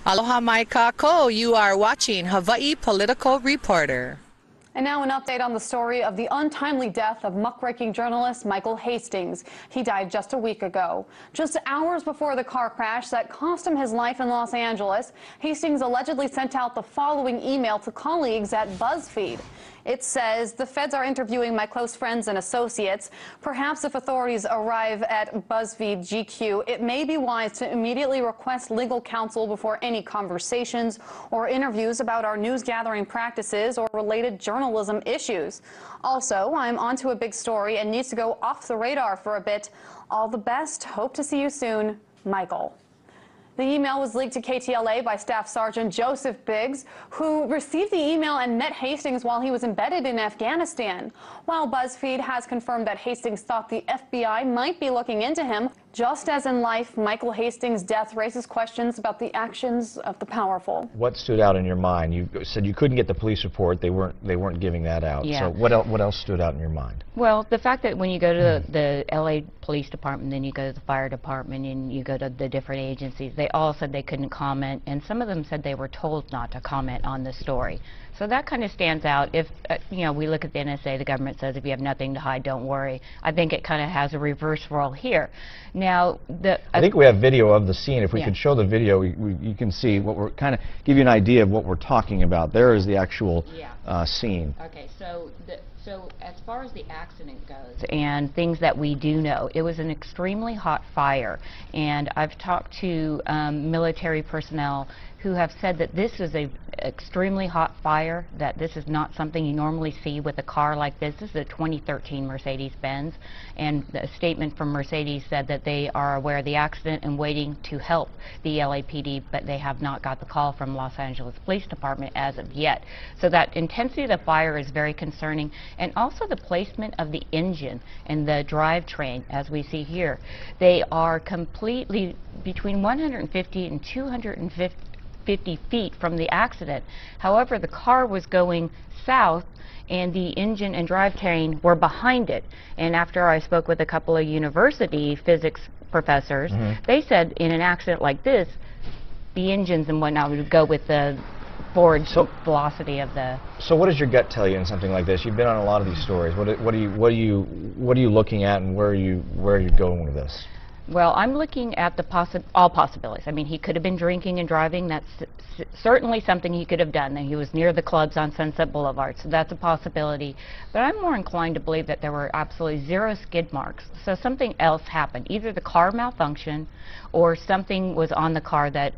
Aloha mai kako, you are watching Hawaii Political Reporter. And now an update on the story of the untimely death of muckraking journalist Michael Hastings. He died just a week ago. Just hours before the car crash that cost him his life in Los Angeles, Hastings allegedly sent out the following email to colleagues at BuzzFeed. It says, "The feds are interviewing my close friends and associates. Perhaps if authorities arrive at BuzzFeed GQ, it may be wise to immediately request legal counsel before any conversations or interviews about our news gathering practices or related journalism issues. Also, I'm onto a big story and needs to go off the radar for a bit. All the best. Hope to see you soon, Michael." The email was leaked to KTLA by Staff Sergeant Joseph Biggs, who received the email and met Hastings while he was embedded in Afghanistan. While BuzzFeed has confirmed that Hastings thought the FBI might be looking into him, just as in life, Michael Hastings' death raises questions about the actions of the powerful. What stood out in your mind? You said you couldn't get the police report. They weren't giving that out. Yeah. So what else stood out in your mind? Well, the fact that when you go to the LA Police Department, then you go to the fire department, and you go to the different agencies, they all said they couldn't comment, and some of them said they were told not to comment on the story. So that kind of stands out. If you know, we look at the NSA, the government says if you have nothing to hide, don't worry. I think it kind of has a reverse role here. Now, I think we have video of the scene. If we yeah. could show the video, you can see what we're kind of give you an idea of what we're talking about. There is the actual scene. Okay, so as far as the accident goes and things that we do know, it was an extremely hot fire, and I've talked to military personnel who have said that this is a extremely hot fire, that this is not something you normally see with a car like this. This is a 2013 Mercedes-Benz, and a statement from Mercedes said that they are aware of the accident and waiting to help the LAPD, but they have not got the call from Los Angeles Police Department as of yet. So that intensity of the fire is very concerning, and also the placement of the engine and the drivetrain, as we see here. They are completely between 150 and 250 feet from the accident. However, the car was going south and the engine and drivetrain were behind it. And after I spoke with a couple of university physics professors, they said in an accident like this, the engines and whatnot would go with the forward velocity of the... So what does your gut tell you in something like this? You've been on a lot of these stories. What are you looking at, and where are you going with this? Well, I'm looking at all possibilities. I mean, he could have been drinking and driving. That's certainly something he could have done. And he was near the clubs on Sunset Boulevard, so that's a possibility. But I'm more inclined to believe that there were absolutely zero skid marks. So something else happened. Either the car malfunctioned or something was on the car that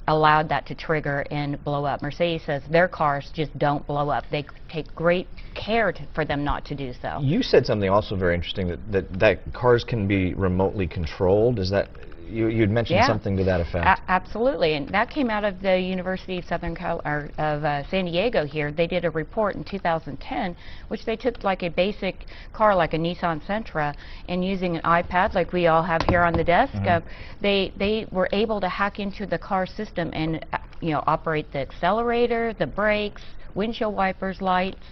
allowed that to trigger and blow up. Mercedes says their cars just don't blow up. They take great care for them not to do so. You said something also very interesting, that cars can be remotely controlled. Is that you'd mentioned something to that effect? Absolutely, and that came out of the University of San Diego here. They did a report in 2010, which they took like a basic car, like a Nissan Sentra, and using an iPad like we all have here on the desk, they were able to hack into the car system and operate the accelerator, the brakes, windshield wipers, lights,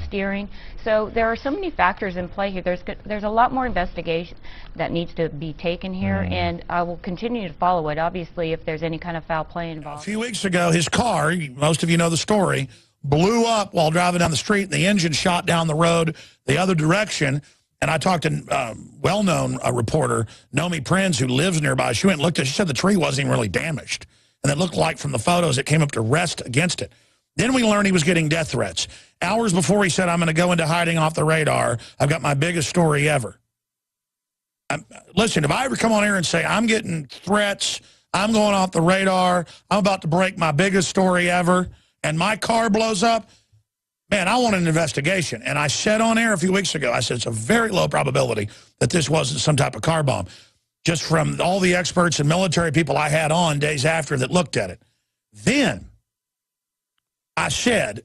steering. So there are so many factors in play here. There's a lot more investigation that needs to be taken here, and I will continue to follow it. Obviously, if there's any kind of foul play involved. A few weeks ago, his car, most of you know the story, blew up while driving down the street, and the engine shot down the road the other direction. And I talked to well-known reporter, Nomi Prinz, who lives nearby. She went and looked at it. She said the tree wasn't even really damaged. And it looked like from the photos it came up to rest against it. Then we learned he was getting death threats. Hours before he said, "I'm going to go into hiding off the radar. I've got my biggest story ever." Listen, if I ever come on here and say, "I'm getting threats, I'm going off the radar, I'm about to break my biggest story ever," and my car blows up, man, I want an investigation. And I said on air a few weeks ago, I said it's a very low probability that this wasn't some type of car bomb, just from all the experts and military people I had on days after that looked at it. Then I said,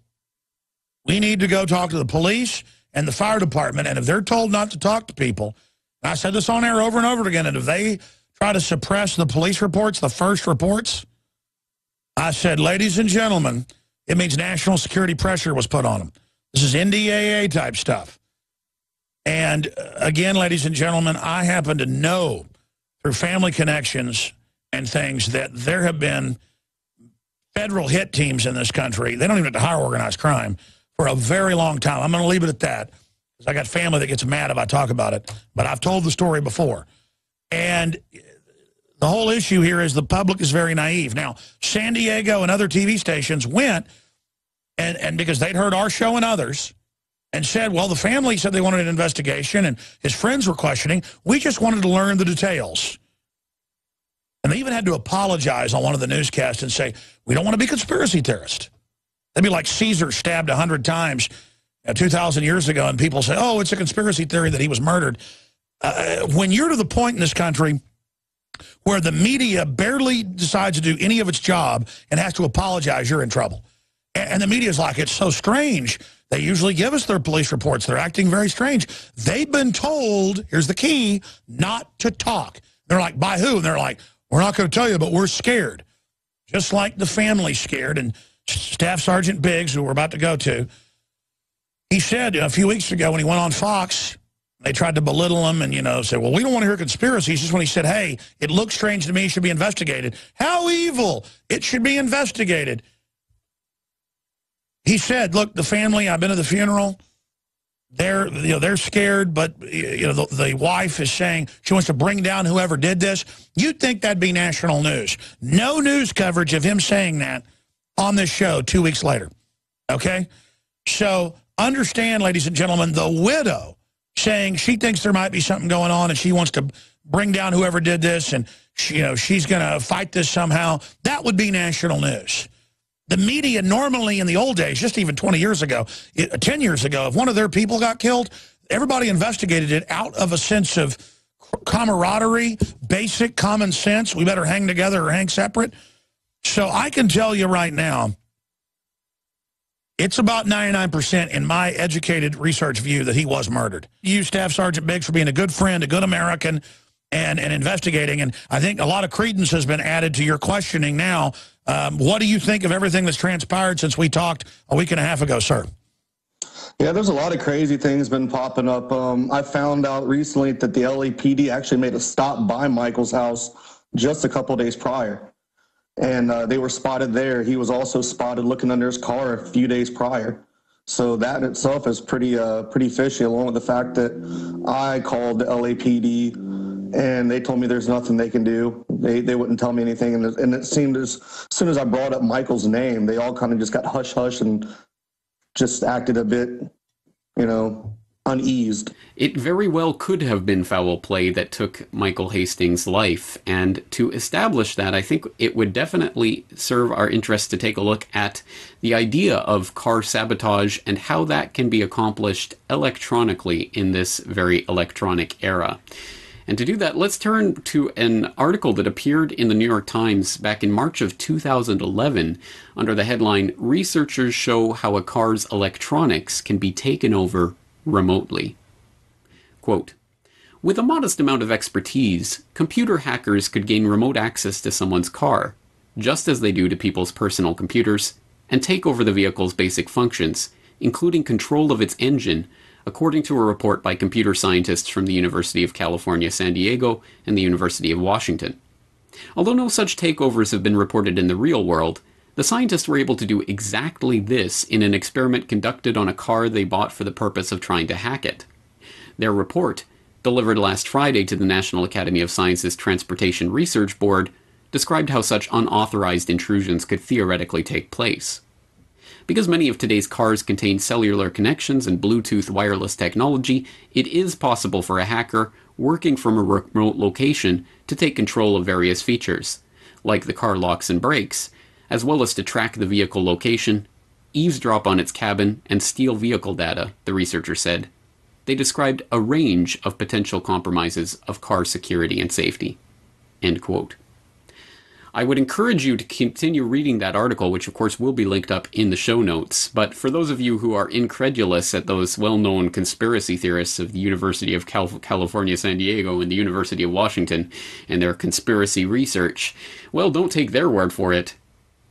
we need to go talk to the police and the fire department, and if they're told not to talk to people, and I said this on air over and over again, and if they try to suppress the police reports, the first reports, I said, ladies and gentlemen, it means national security pressure was put on them. This is NDAA type stuff. And again, ladies and gentlemen, I happen to know through family connections and things that there have been federal hit teams in this country. They don't even have to hire organized crime for a very long time. I'm going to leave it at that, because I got family that gets mad if I talk about it. But I've told the story before. And the whole issue here is the public is very naive. Now, San Diego and other TV stations went, and because they'd heard our show and others, and said, well, the family said they wanted an investigation, and his friends were questioning. We just wanted to learn the details. And they even had to apologize on one of the newscasts and say, we don't want to be conspiracy theorists. That'd be like Caesar stabbed 100 times 2,000 years ago, and people say, oh, it's a conspiracy theory that he was murdered. When you're to the point in this country where the media barely decides to do any of its job and has to apologize, you're in trouble. And the media's like, it's so strange. They usually give us their police reports. They're acting very strange. They've been told, here's the key, not to talk. They're like, by who? And they're like, we're not going to tell you, but we're scared. Just like the family's scared. And Staff Sergeant Biggs, who we're about to go to, he said a few weeks ago when he went on Fox, they tried to belittle him and, you know, say, well, we don't want to hear conspiracies. Just when he said, hey, it looks strange to me, it should be investigated. How evil! It should be investigated. He said, look, the family, I've been to the funeral. They're scared, but the wife is saying she wants to bring down whoever did this. You'd think that'd be national news. No news coverage of him saying that on this show 2 weeks later. Okay? So understand, ladies and gentlemen, the widow saying she thinks there might be something going on and she wants to bring down whoever did this, and she's going to fight this somehow. That would be national news. The media normally in the old days, just even 20 years ago, 10 years ago, if one of their people got killed, everybody investigated it out of a sense of camaraderie, basic common sense. We better hang together or hang separate. So I can tell you right now, it's about 99% in my educated research view that he was murdered. You, Staff Sergeant Biggs, for being a good friend, a good American, and investigating. And I think a lot of credence has been added to your questioning now. What do you think of everything that's transpired since we talked a week and a half ago, sir? Yeah, there's a lot of crazy things been popping up. I found out recently that the LAPD actually made a stop by Michael's house just a couple days prior. And they were spotted there. He was also spotted looking under his car a few days prior. So that in itself is pretty fishy, along with the fact that I called the LAPD and they told me there's nothing they can do. They wouldn't tell me anything. And it seemed as soon as I brought up Michael's name, they all kind of just got hush-hush and just acted a bit, uneased. It very well could have been foul play that took Michael Hastings' life, and to establish that, I think it would definitely serve our interest to take a look at the idea of car sabotage and how that can be accomplished electronically in this very electronic era. And to do that, let's turn to an article that appeared in the New York Times back in March of 2011 under the headline, "Researchers Show How a Car's Electronics Can Be Taken Over Remotely." Quote, "With a modest amount of expertise, computer hackers could gain remote access to someone's car, just as they do to people's personal computers, and take over the vehicle's basic functions, including control of its engine, according to a report by computer scientists from the University of California, San Diego, and the University of Washington. Although no such takeovers have been reported in the real world, the scientists were able to do exactly this in an experiment conducted on a car they bought for the purpose of trying to hack it. Their report, delivered last Friday to the National Academy of Sciences Transportation Research Board, described how such unauthorized intrusions could theoretically take place. Because many of today's cars contain cellular connections and Bluetooth wireless technology, it is possible for a hacker working from a remote location to take control of various features, like the car locks and brakes, as well as to track the vehicle location, eavesdrop on its cabin, and steal vehicle data, the researcher said. They described a range of potential compromises of car security and safety." End quote. I would encourage you to continue reading that article, which of course will be linked up in the show notes. But for those of you who are incredulous at those well-known conspiracy theorists of the University of California, San Diego, and the University of Washington and their conspiracy research, well, don't take their word for it.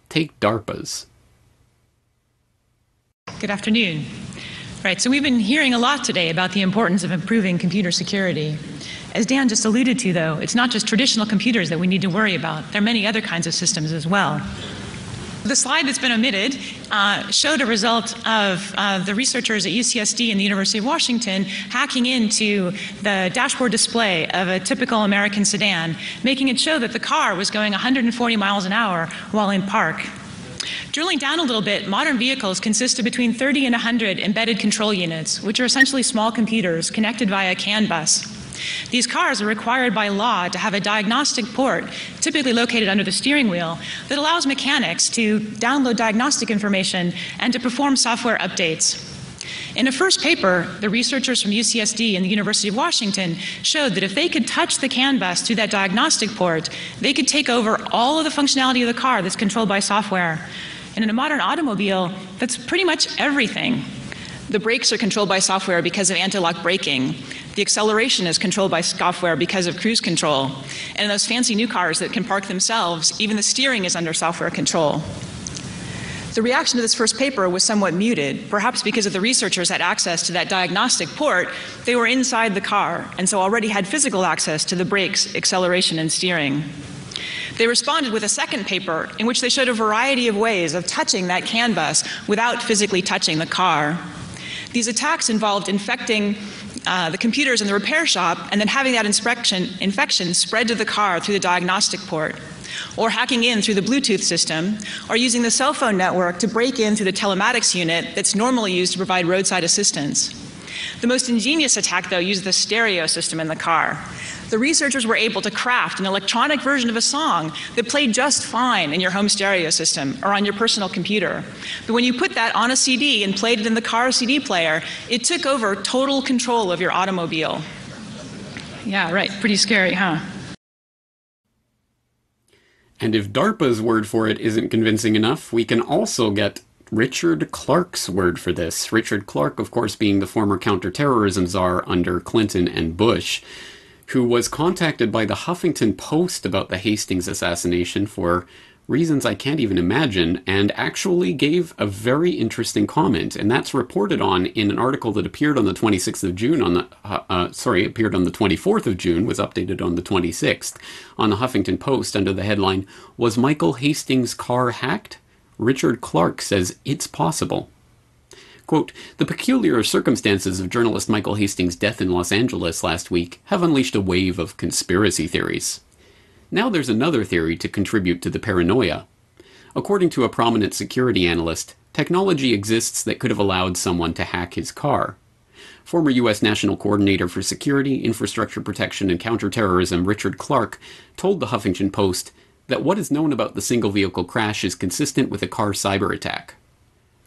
Take DARPA's. Good afternoon. Right, so we've been hearing a lot today about the importance of improving computer security. As Dan just alluded to, though, it's not just traditional computers that we need to worry about. There are many other kinds of systems as well. The slide that's been omitted showed a result of the researchers at UCSD and the University of Washington hacking into the dashboard display of a typical American sedan, making it show that the car was going 140 miles an hour while in park. Drilling down a little bit, modern vehicles consist of between 30 and 100 embedded control units, which are essentially small computers connected via a CAN bus. These cars are required by law to have a diagnostic port, typically located under the steering wheel, that allows mechanics to download diagnostic information and to perform software updates. In a first paper, the researchers from UCSD and the University of Washington showed that if they could touch the CAN bus through that diagnostic port, they could take over all of the functionality of the car that's controlled by software. And in a modern automobile, that's pretty much everything. The brakes are controlled by software because of anti-lock braking. The acceleration is controlled by software because of cruise control. And in those fancy new cars that can park themselves, even the steering is under software control. The reaction to this first paper was somewhat muted, perhaps because if the researchers had access to that diagnostic port, they were inside the car, and so already had physical access to the brakes, acceleration, and steering. They responded with a second paper in which they showed a variety of ways of touching that CAN bus without physically touching the car. These attacks involved infecting the computers in the repair shop and then having that infection spread to the car through the diagnostic port, or hacking in through the Bluetooth system, or using the cell phone network to break in through the telematics unit that's normally used to provide roadside assistance. The most ingenious attack, though, used the stereo system in the car. The researchers were able to craft an electronic version of a song that played just fine in your home stereo system or on your personal computer. But when you put that on a CD and played it in the car CD player, it took over total control of your automobile. Yeah, right. Pretty scary, huh? And if DARPA's word for it isn't convincing enough, we can also get Richard Clarke's word for this. Richard Clarke, of course, being the former counterterrorism czar under Clinton and Bush, who was contacted by the Huffington Post about the Hastings assassination for reasons I can't even imagine, and actually gave a very interesting comment. And that's reported on in an article that appeared on the 26th of June, appeared on the 24th of June, was updated on the 26th, on the Huffington Post under the headline, "Was Michael Hastings' car hacked?" Richard Clarke says it's possible. Quote, "The peculiar circumstances of journalist Michael Hastings' death in Los Angeles last week have unleashed a wave of conspiracy theories. Now there's another theory to contribute to the paranoia. According to a prominent security analyst, technology exists that could have allowed someone to hack his car. Former U.S. National Coordinator for Security, Infrastructure Protection, and Counterterrorism Richard Clarke told the Huffington Post that what is known about the single-vehicle crash is consistent with a car cyber attack.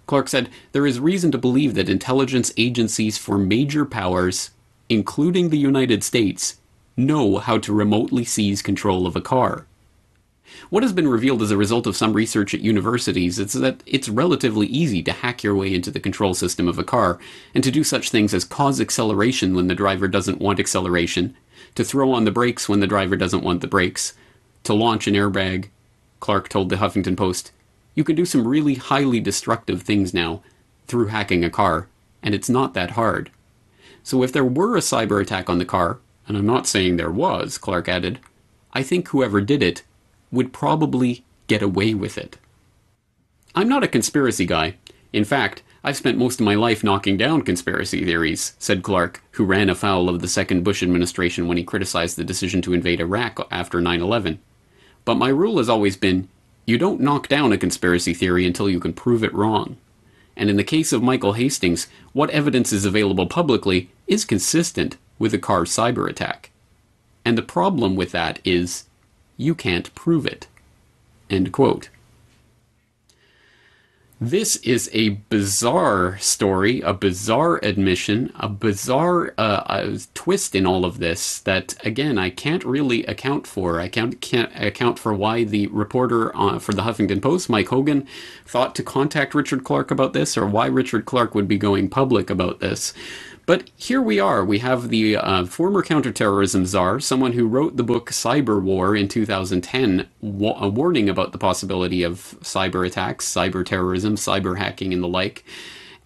Clarke said, there is reason to believe that intelligence agencies for major powers, including the United States, know how to remotely seize control of a car. What has been revealed as a result of some research at universities is that it's relatively easy to hack your way into the control system of a car, and to do such things as cause acceleration when the driver doesn't want acceleration, to throw on the brakes when the driver doesn't want the brakes, to launch an airbag. Clarke told the Huffington Post, you can do some really highly destructive things now through hacking a car, and it's not that hard. So if there were a cyber attack on the car, and I'm not saying there was, Clarke added, I think whoever did it would probably get away with it. I'm not a conspiracy guy. In fact, I've spent most of my life knocking down conspiracy theories, said Clarke, who ran afoul of the second Bush administration when he criticized the decision to invade Iraq after 9/11. But my rule has always been, you don't knock down a conspiracy theory until you can prove it wrong. And in the case of Michael Hastings, what evidence is available publicly is consistent with a car cyber attack. And the problem with that is, you can't prove it. End quote. This is a bizarre story, a bizarre admission, a bizarre twist in all of this that, again, I can't really account for. I can't account for why the reporter for the Huffington Post, Mike Hogan, thought to contact Richard Clarke about this, or why Richard Clarke would be going public about this. But here we are. We have the former counterterrorism czar, someone who wrote the book Cyber War in 2010, a warning about the possibility of cyber attacks, cyber terrorism, cyber hacking, and the like,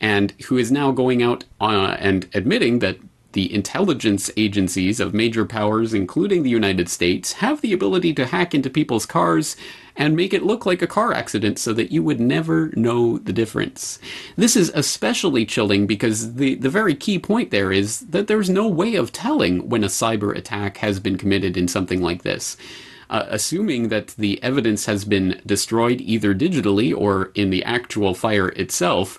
and who is now going out and admitting that the intelligence agencies of major powers, including the United States, have the ability to hack into people's cars and make it look like a car accident so that you would never know the difference. This is especially chilling because the very key point there is that there's no way of telling when a cyber attack has been committed in something like this. Assuming that the evidence has been destroyed either digitally or in the actual fire itself,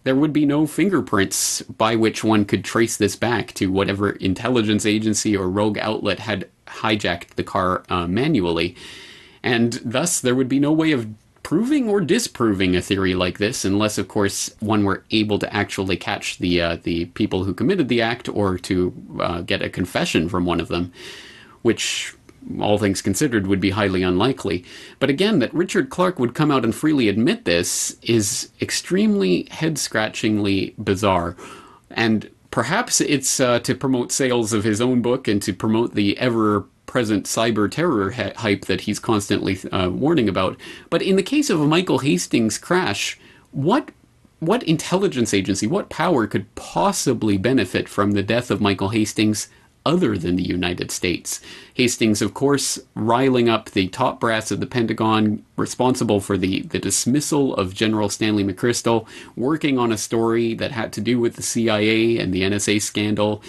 there would be no fingerprints by which one could trace this back to whatever intelligence agency or rogue outlet had hijacked the car manually. And thus, there would be no way of proving or disproving a theory like this, unless, of course, one were able to actually catch the people who committed the act or to get a confession from one of them, which, all things considered, would be highly unlikely. But again, that Richard Clarke would come out and freely admit this is extremely head-scratchingly bizarre. And perhaps it's to promote sales of his own book and to promote the ever-present cyber terror hype that he's constantly warning about. But in the case of a Michael Hastings crash, what intelligence agency, what power could possibly benefit from the death of Michael Hastings other than the United States? Hastings, of course, riling up the top brass of the Pentagon, responsible for the dismissal of General Stanley McChrystal, working on a story that had to do with the CIA and the NSA scandal,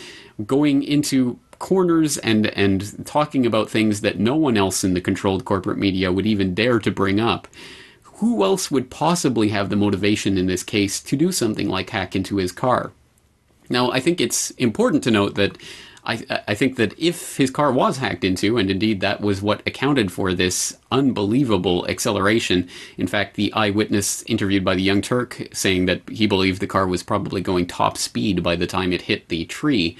going into corners and talking about things that no one else in the controlled corporate media would even dare to bring up. Who else would possibly have the motivation in this case to do something like hack into his car? Now, I think it's important to note that I think that if his car was hacked into, and indeed that was what accounted for this unbelievable acceleration, in fact, the eyewitness interviewed by the Young Turk saying that he believed the car was probably going top speed by the time it hit the tree.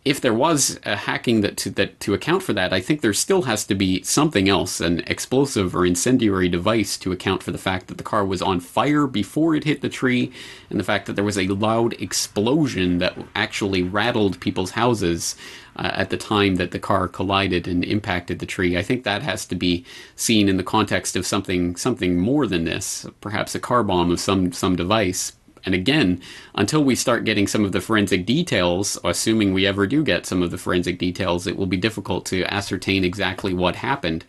If there was a hacking to account for that, I think there still has to be something else, an explosive or incendiary device to account for the fact that the car was on fire before it hit the tree, and the fact that there was a loud explosion that actually rattled people's houses at the time that the car collided and impacted the tree. I think that has to be seen in the context of something more than this, perhaps a car bomb of some device. And again, until we start getting some of the forensic details, assuming we ever do get some of the forensic details, it will be difficult to ascertain exactly what happened.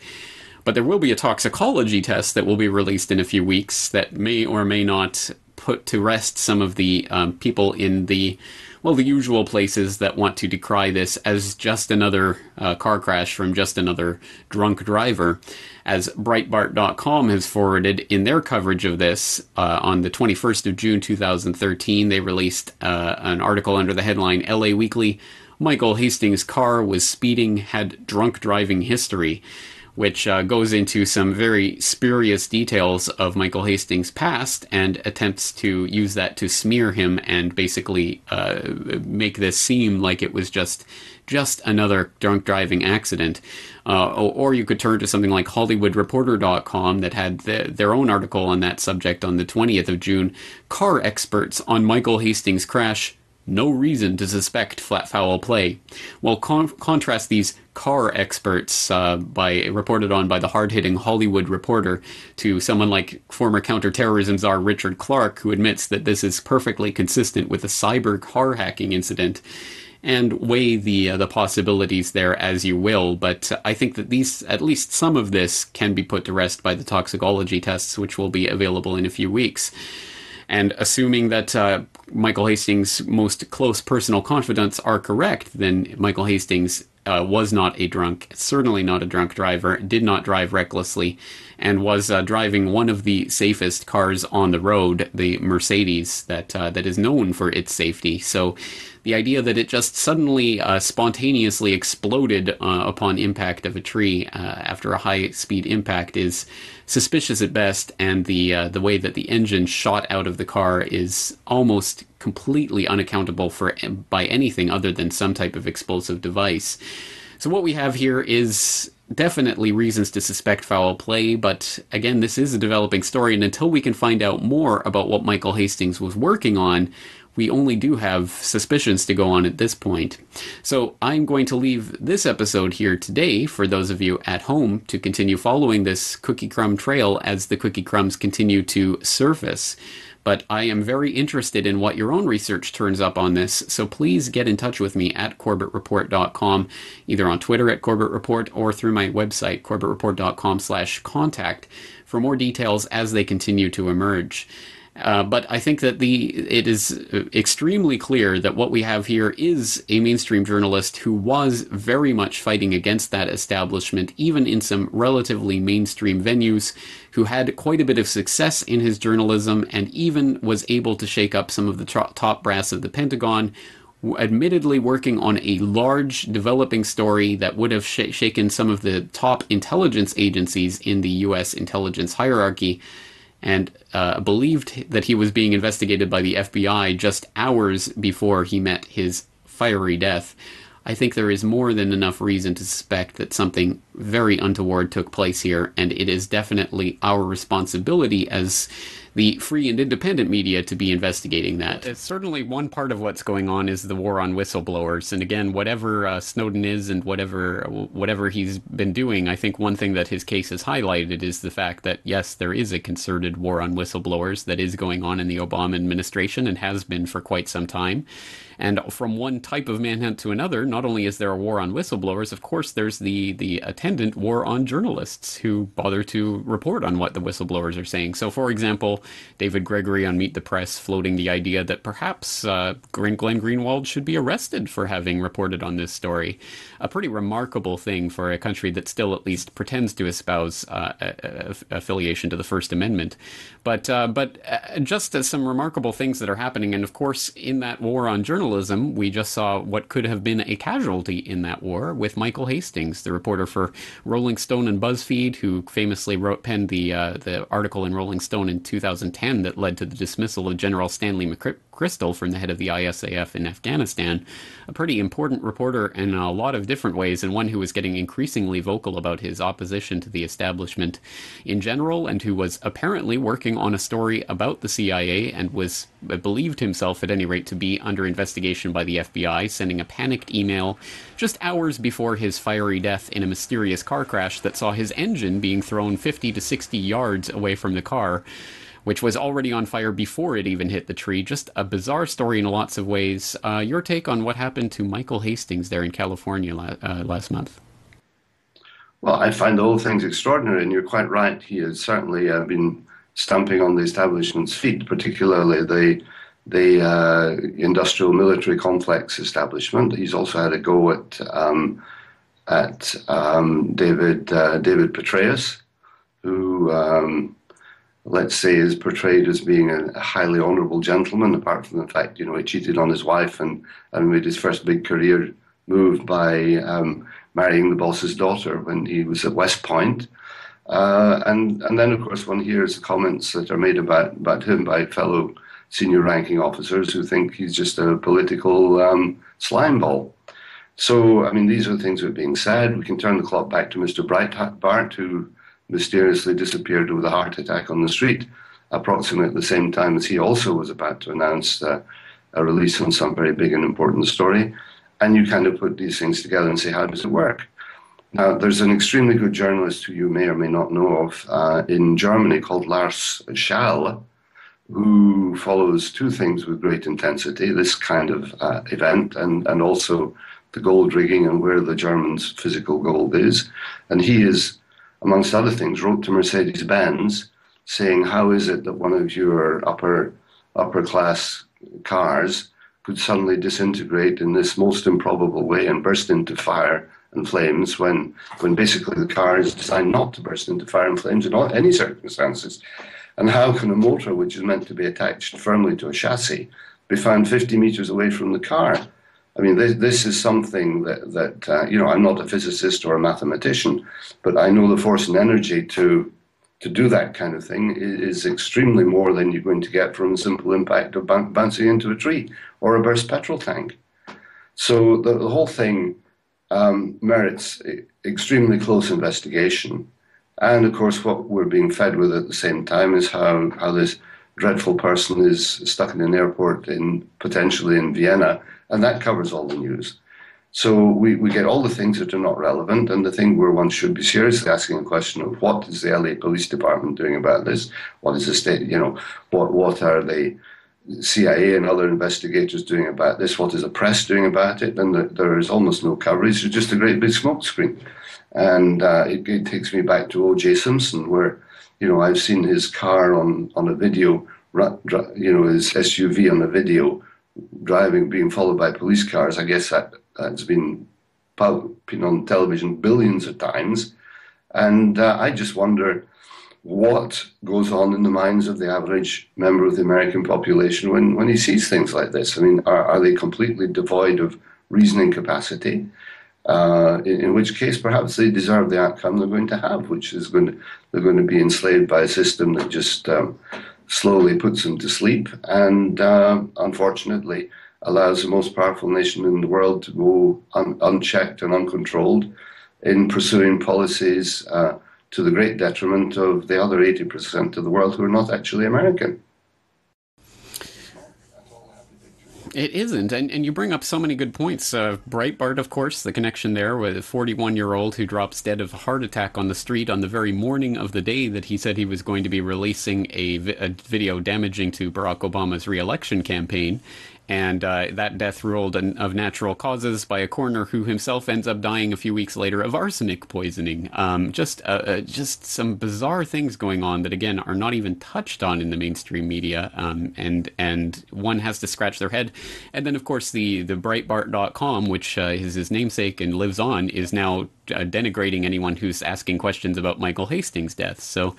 But there will be a toxicology test that will be released in a few weeks that may or may not put to rest some of the people in the usual places that want to decry this as just another car crash from just another drunk driver. As Breitbart.com has forwarded in their coverage of this, on the 21st of June 2013, they released an article under the headline, LA Weekly, Michael Hastings' car was speeding, had drunk driving history, which goes into some very spurious details of Michael Hastings' past and attempts to use that to smear him and basically make this seem like it was just another drunk driving accident. Or you could turn to something like HollywoodReporter.com that had their own article on that subject on the 20th of June. Car experts on Michael Hastings' crash. No reason to suspect foul play. Well, contrast these car experts reported on by the hard-hitting Hollywood Reporter to someone like former counterterrorism czar Richard Clarke, who admits that this is perfectly consistent with a cyber car hacking incident, and weigh the possibilities there as you will. But I think that at least some of this can be put to rest by the toxicology tests, which will be available in a few weeks. And assuming that Michael Hastings' most close personal confidants are correct, then Michael Hastings was not a drunk, certainly not a drunk driver, did not drive recklessly, and was driving one of the safest cars on the road, the Mercedes, that is known for its safety. So the idea that it just suddenly spontaneously exploded upon impact of a tree after a high-speed impact is suspicious at best, and the way that the engine shot out of the car is almost completely unaccountable by anything other than some type of explosive device. So what we have here is definitely reasons to suspect foul play, but again, this is a developing story, and until we can find out more about what Michael Hastings was working on, we only do have suspicions to go on at this point. So I'm going to leave this episode here today for those of you at home to continue following this cookie crumb trail as the cookie crumbs continue to surface. But I am very interested in what your own research turns up on this, so please get in touch with me at corbettreport.com, either on Twitter at corbettreport or through my website, corbettreport.com/contact, for more details as they continue to emerge. But I think that it is extremely clear that what we have here is a mainstream journalist who was very much fighting against that establishment, even in some relatively mainstream venues, who had quite a bit of success in his journalism and even was able to shake up some of the top brass of the Pentagon, admittedly working on a large developing story that would have shaken some of the top intelligence agencies in the U.S. intelligence hierarchy, and believed that he was being investigated by the FBI just hours before he met his fiery death. I think there is more than enough reason to suspect that something very untoward took place here, and it is definitely our responsibility as the free and independent media to be investigating that. It's certainly one part of what's going on is the war on whistleblowers. And again, whatever Snowden is and whatever he's been doing, I think one thing that his case has highlighted is the fact that, yes, there is a concerted war on whistleblowers that is going on in the Obama administration and has been for quite some time. And from one type of manhunt to another, not only is there a war on whistleblowers, of course, there's the attendant war on journalists who bother to report on what the whistleblowers are saying. So, for example, David Gregory on Meet the Press floating the idea that perhaps Glenn Greenwald should be arrested for having reported on this story. A pretty remarkable thing for a country that still at least pretends to espouse affiliation to the First Amendment. But just as some remarkable things that are happening, and of course, in that war on journalism, we just saw what could have been a casualty in that war with Michael Hastings, the reporter for Rolling Stone and BuzzFeed, who famously penned the article in Rolling Stone in 2010 that led to the dismissal of General Stanley McChrystal from the head of the ISAF in Afghanistan. A pretty important reporter in a lot of different ways, and one who was getting increasingly vocal about his opposition to the establishment in general, and who was apparently working on a story about the CIA and was believed himself, at any rate, to be under investigation by the FBI, sending a panicked email just hours before his fiery death in a mysterious car crash that saw his engine being thrown 50 to 60 yards away from the car, which was already on fire before it even hit the tree. Just a bizarre story in lots of ways. Your take on what happened to Michael Hastings there in California last month? Well, I find the whole thing's extraordinary, and you're quite right. He has certainly been stamping on the establishment's feet, particularly the industrial military complex establishment. He's also had a go at David Petraeus, who let's say is portrayed as being a highly honourable gentleman, apart from the fact, he cheated on his wife and made his first big career move by marrying the boss's daughter when he was at West Point. And then, of course, one hears the comments that are made about him by fellow senior ranking officers who think he's just a political slimeball. So, I mean, these are the things that are being said. We can turn the clock back to Mr. Breitbart, who mysteriously disappeared with a heart attack on the street, approximately at the same time as he also was about to announce a release on some very big and important story. And you kind of put these things together and say, how does it work? Now, there's an extremely good journalist who you may or may not know of in Germany called Lars Schall, who follows two things with great intensity, this kind of event and also the gold rigging and where the Germans' physical gold is. And he is, amongst other things, wrote to Mercedes-Benz saying, how is it that one of your upper class cars could suddenly disintegrate in this most improbable way and burst into fire and flames when basically the car is designed not to burst into fire and flames in any circumstances? And how can a motor, which is meant to be attached firmly to a chassis, be found 50 meters away from the car? I mean, this is something that I'm not a physicist or a mathematician, but I know the force and energy to do that kind of thing is extremely more than you're going to get from a simple impact of bouncing into a tree or a burst petrol tank. So the whole thing merits extremely close investigation. And of course, what we're being fed with at the same time is how this dreadful person is stuck in an airport potentially in Vienna, and that covers all the news. So we get all the things that are not relevant, and the thing where one should be seriously asking a question of what is the LA Police Department doing about this? What is the state, what are the CIA and other investigators doing about this? What is the press doing about it? And there is almost no coverage. It's just a great big smokescreen. And it takes me back to O.J. Simpson, where, I've seen his car on a video, his SUV on a video, driving, being followed by police cars. I guess that's been on television billions of times. And I just wonder what goes on in the minds of the average member of the American population when he sees things like this. I mean, are they completely devoid of reasoning capacity? In which case, perhaps they deserve the outcome they're going to have, which is they're going to be enslaved by a system that just slowly puts them to sleep and, unfortunately, allows the most powerful nation in the world to go unchecked and uncontrolled in pursuing policies to the great detriment of the other 80% of the world who are not actually American. It isn't, and you bring up so many good points. Breitbart, of course, the connection there with a 41-year-old who drops dead of a heart attack on the street on the very morning of the day that he said he was going to be releasing a video damaging to Barack Obama's re-election campaign. And that death ruled of natural causes by a coroner who himself ends up dying a few weeks later of arsenic poisoning. Just some bizarre things going on that, again, are not even touched on in the mainstream media, and one has to scratch their head. And then, of course, the Breitbart.com, which is his namesake and lives on, is now denigrating anyone who's asking questions about Michael Hastings' death. So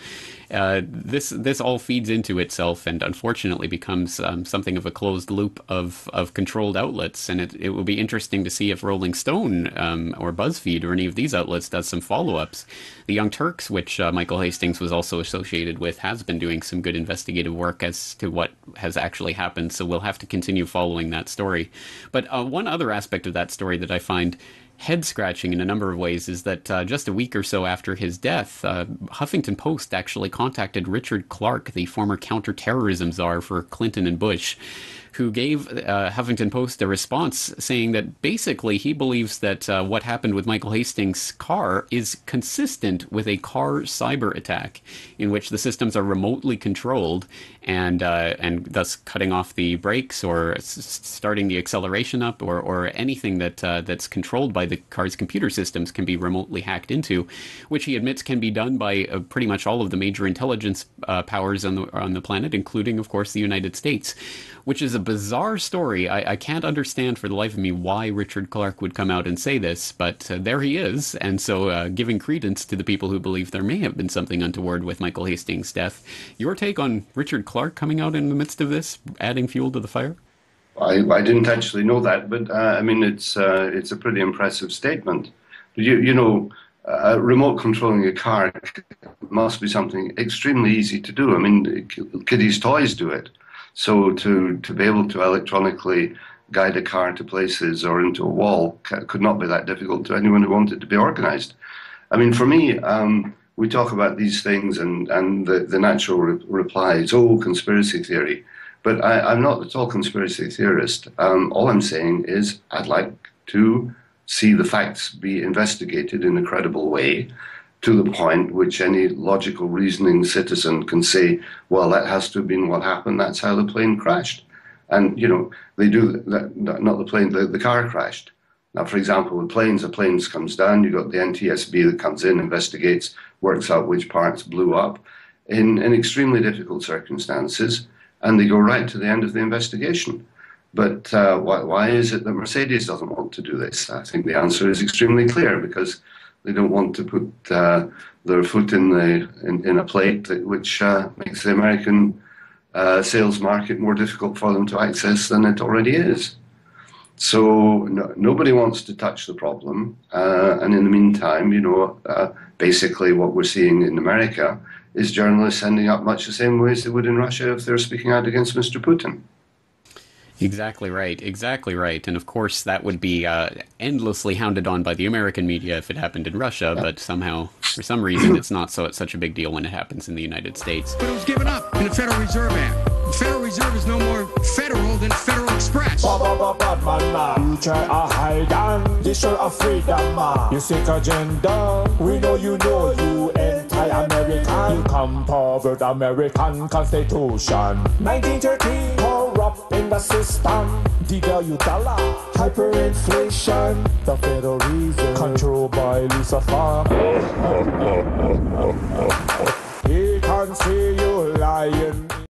this all feeds into itself and unfortunately becomes something of a closed loop of controlled outlets. And it will be interesting to see if Rolling Stone or BuzzFeed or any of these outlets does some follow-ups. The Young Turks, which Michael Hastings was also associated with, has been doing some good investigative work as to what has actually happened. So we'll have to continue following that story. But one other aspect of that story that I find head-scratching in a number of ways is that just a week or so after his death, Huffington Post actually contacted Richard Clarke, the former counterterrorism czar for Clinton and Bush, who gave Huffington Post a response saying that basically he believes that what happened with Michael Hastings' car is consistent with a car cyber attack in which the systems are remotely controlled and thus cutting off the brakes or starting the acceleration up or anything that's controlled by the car's computer systems can be remotely hacked into, which he admits can be done by pretty much all of the major intelligence powers on the planet, including, of course, the United States, which is a bizarre story. I can't understand for the life of me why Richard Clarke would come out and say this, but there he is. And so giving credence to the people who believe there may have been something untoward with Michael Hastings' death. Your take on Richard Clarke coming out in the midst of this, adding fuel to the fire? I didn't actually know that, but I mean, it's a pretty impressive statement. Remote controlling a car must be something extremely easy to do. I mean, kiddies' toys do it. So to be able to electronically guide a car to places or into a wall could not be that difficult to anyone who wanted to be organized. I mean, for me, we talk about these things and the natural reply is, oh, conspiracy theory. But I'm not at all conspiracy theorist. All I'm saying is I'd like to see the facts be investigated in a credible way, to the point which any logical reasoning citizen can say, well, that has to have been what happened, that's how the plane crashed. And, they do that, not the plane, the car crashed. Now, for example, with planes, a plane comes down, you've got the NTSB that comes in, investigates, works out which parts blew up in extremely difficult circumstances, and they go right to the end of the investigation. But why is it that Mercedes doesn't want to do this? I think the answer is extremely clear, because they don't want to put their foot in a plate which makes the American sales market more difficult for them to access than it already is. So nobody wants to touch the problem. And in the meantime, basically what we're seeing in America is journalists ending up much the same way as they would in Russia if they're speaking out against Mr. Putin. Exactly right. Exactly right. And of course, that would be endlessly hounded on by the American media if it happened in Russia, but somehow, for some reason, it's not such a big deal when it happens in the United States. But it was given up in the Federal Reserve Act. The Federal Reserve is no more federal than Federal Express. You try a hide and destroy a freedom, man. You seek agenda. We know you anti-American. You come forward American Constitution. 1913, corrupt in the system. Devalue dollar, hyperinflation. The Federal Reserve, controlled by Lucifer. He can see you lying.